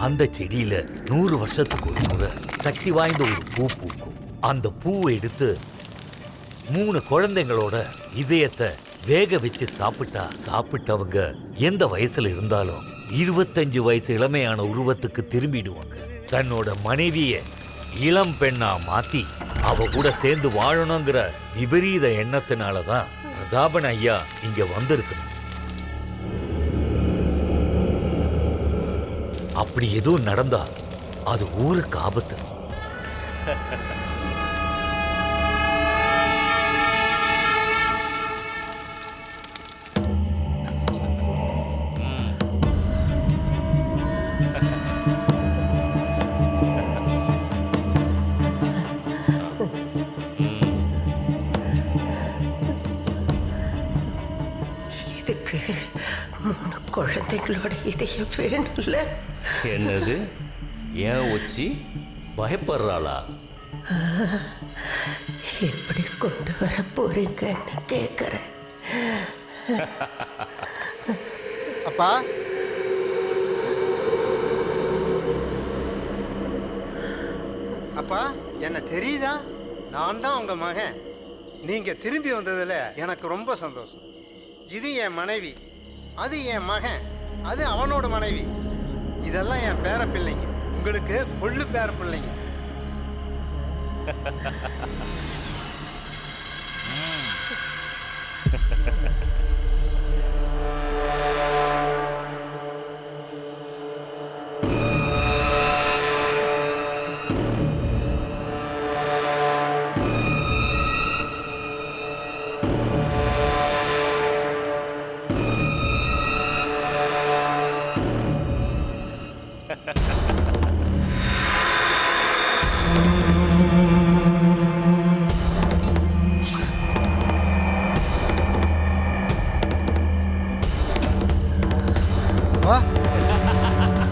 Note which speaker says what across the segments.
Speaker 1: அந்த செடியில 100 வருஷத்துக்கு ஒரு முறை சக்தி வாய்ந்த ஒரு பூ பூக்கும். அந்த பூவை எடுத்து 3 குழந்தைங்களோட இதயத்தை வேக வச்சு சாப்பிட்டவங்க எந்த வயசுல இருந்தாலும் 25 வயசு இளமையான உருவத்துக்கு திரும்பிடுவாங்க. தன்னோட மனைவிய இளம் பெண்ணா மாத்தி அவ கூட சேர்ந்து வாழணுங்கிற விபரீத எண்ணத்தினாலதான் பிரதாபன் ஐயா இங்க வந்திருக்கணும். அப்படி எதுவும் நடந்தா அது ஊருக்கு ஆபத்து.
Speaker 2: இதுக்கு 3 குழந்தைகளோட இதயம் வேணும்ல.
Speaker 3: என்னது? ஏன் உச்சி பயப்படுறாளா?
Speaker 2: எப்படி கொண்டு வர போறீங்கன்னு கேட்கிறேன்.
Speaker 4: அப்பா, அப்பா என்ன தெரியுதா? நான் தான் உங்க மகன். நீங்க திரும்பி வந்ததுல எனக்கு ரொம்ப சந்தோஷம். இது என் மனைவி, அது என் மகன், அது அவனோட மனைவி. இதெல்லாம் என் பேர பிள்ளைங்க, உங்களுக்கு கொள்ளு பேர பிள்ளைங்க. அப்பா,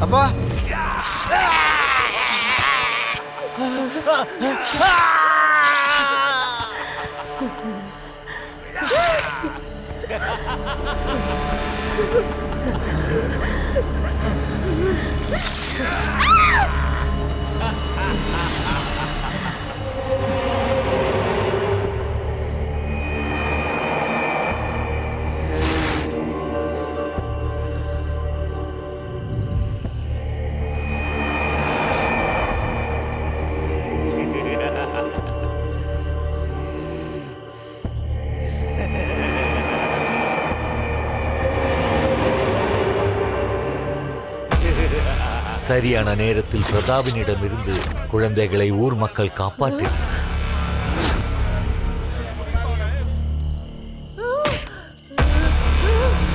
Speaker 4: அப்பா,
Speaker 1: சரியான நேரத்தில் பிரதாபினிடமிருந்து குழந்தைகளை ஊர் மக்கள் காப்பாற்றினர்.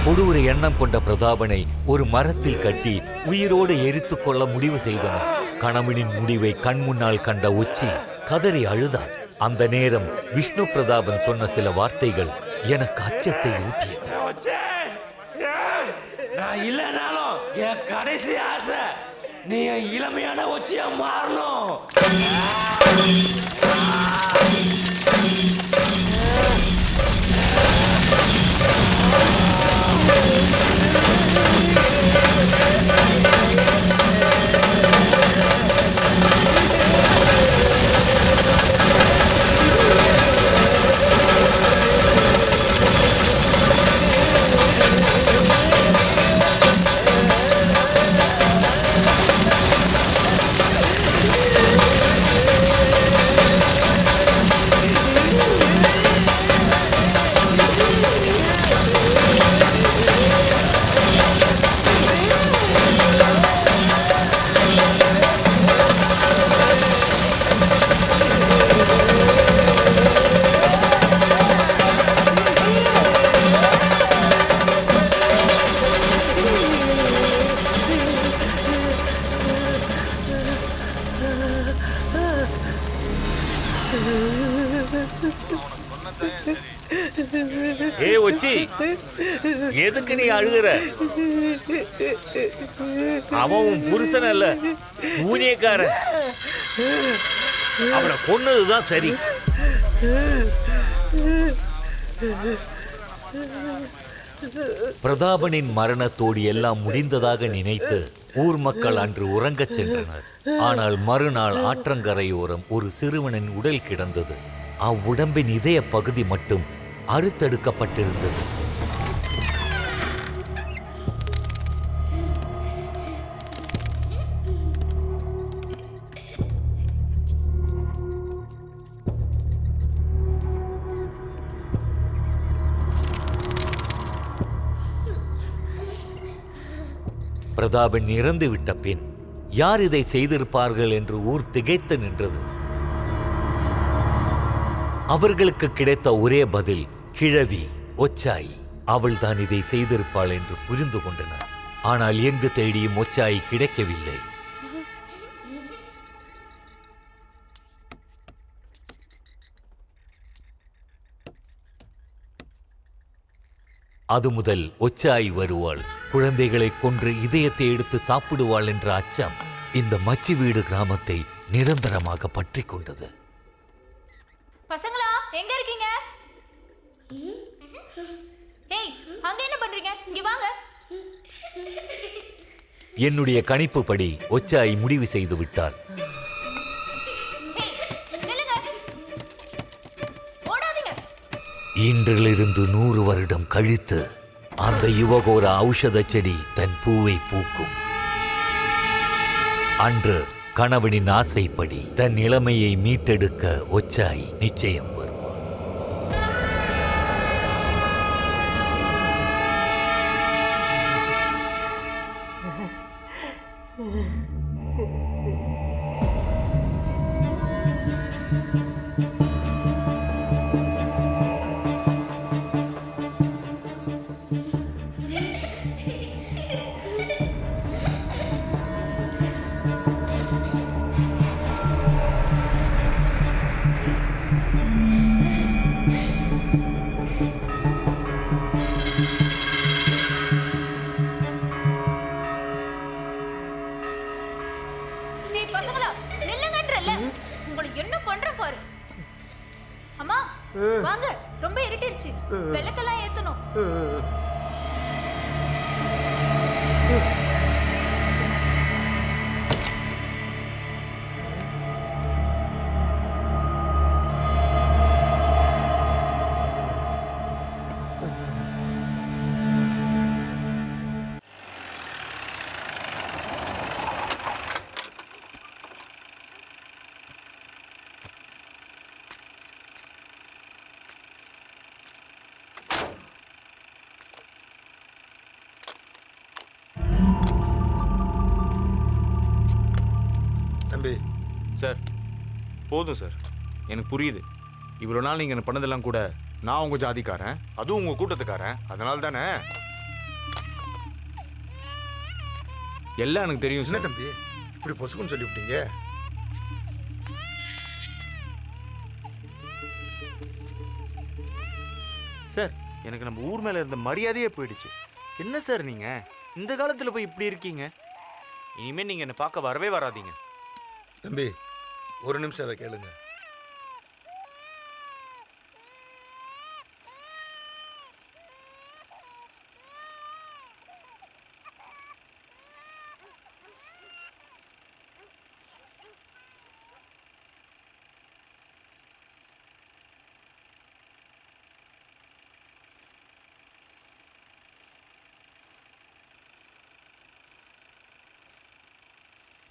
Speaker 1: கொடூர எண்ணம் கொண்ட பிரதாபனை ஒரு மரத்தில் கட்டி உயிரோடு எரித்துக் கொள்ள முடிவு செய்தனர். கணவனின் முடிவை கண் முன்னால் கண்ட உச்சி கதறி அழுதார். அந்த நேரம் விஷ்ணு பிரதாபன் சொன்ன சில வார்த்தைகள் எனக்கு அச்சத்தை ஊட்டியது.
Speaker 3: நான் இல்லைனாலும் என் கடைசி ஆசை நீ இளமையான உச்சியா மாறணும்.
Speaker 1: ஏ உச்சி, எதுக்கு நீ அழுகிற? அவன் உன் புருஷன் அல்ல, ஊழியக்காரன். அவனை கொன்னதுதான் சரி. பிரதாபனின் மரணத்தோடு எல்லாம் முடிந்ததாக நினைத்து ஊர் மக்கள் அன்று உறங்கச் சென்றனர். ஆனால் மறுநாள் ஆற்றங்கரையோரம் ஒரு சிறுவனின் உடல் கிடந்தது. அவ்வுடம்பின் இதய பகுதி மட்டும் அறுத்தெடுக்கப்பட்டிருந்தது. பிரதாபன் இறந்துவிட்ட பின் யார் இதை செய்திருப்பார்கள் என்று ஊர் திகைத்து நின்றது. அவர்களுக்கு கிடைத்த ஒரே பதில் கிழவி ஒச்சாயி. அவள்தான் இதை செய்திருப்பாள் என்று புரிந்து கொண்டனர். ஆனால் எங்கு தேடியும் ஒச்சாயி கிடைக்கவில்லை. அது முதல் ஒச்சாயி வருவாள், குழந்தைகளை கொன்று இதயத்தை எடுத்து சாப்பிடுவாள் என்ற அச்சம் இந்த மச்சி வீடு கிராமத்தை நிரந்தரமாக பற்றி கொண்டது.
Speaker 5: பசங்களா எங்க இருக்கீங்க? ஏய், அங்க என்ன பண்றீங்க? இங்க வாங்க.
Speaker 1: என்னுடைய கணிப்புப்படி ஒச்சாயி முடிவு செய்து விட்டாள்.
Speaker 5: ஏய், நில்லுங்க. ஓடாதீங்க.
Speaker 1: இன்றிலிருந்து 100 வருடம் கழித்து அந்த யுவகோர ஔஷத செடி தன் பூவை பூக்கும். அன்று கணவனின் ஆசைப்படி தன் இளமையை மீட்டெடுக்க ஒச்சாயி நிச்சயம் வருவார்.
Speaker 5: ஏய் பசங்களா, நில்லுங்கன்றல்ல. உங்களை என்ன பண்றேன் பாரு. அம்மா வாங்க, ரொம்ப இருட்டிருச்சு. விளக்கெல்லாம் ஏத்தணும்.
Speaker 6: தம்பி
Speaker 7: சார் போதும் சார், எனக்கு புரியுது. இவ்வளோ நாள் நீங்கள் எனக்கு பண்ணதெல்லாம் கூட நான் உங்கள் ஜாதிக்காரன், அதுவும் உங்கள் கூட்டத்துக்காரன், அதனால தானே எல்லாம் எனக்கு தெரியும்
Speaker 6: என்ன
Speaker 7: சார்.
Speaker 6: தம்பி இப்படி பொசுக்குன்னு சொல்லிவிட்டீங்க?
Speaker 7: சார் எனக்கு நம்ம ஊர் மேலே இருந்த மரியாதையே போயிடுச்சு. என்ன சார் நீங்கள் இந்த காலத்தில் போய் இப்படி இருக்கீங்க? இனிமேல் நீங்கள் என்னை பார்க்க வரவே வராதீங்க.
Speaker 6: தம்பி ஒரு நிமிஷம் அதை கேளுங்க.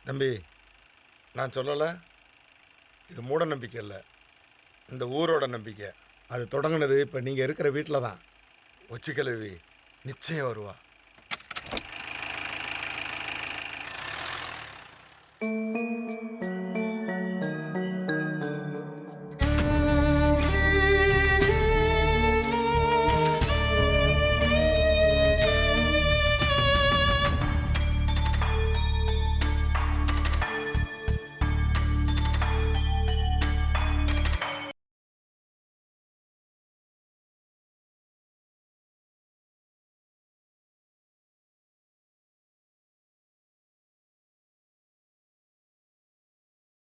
Speaker 6: தம்பி நான் சொல்லலை, இது மூட நம்பிக்கை இல்லை, இந்த ஊரோட நம்பிக்கை. அது தொடங்கினது இப்போ நீங்கள் இருக்கிற வீட்டில் தான். ஒச்சிக்கிழவி நிச்சயம் வருவா.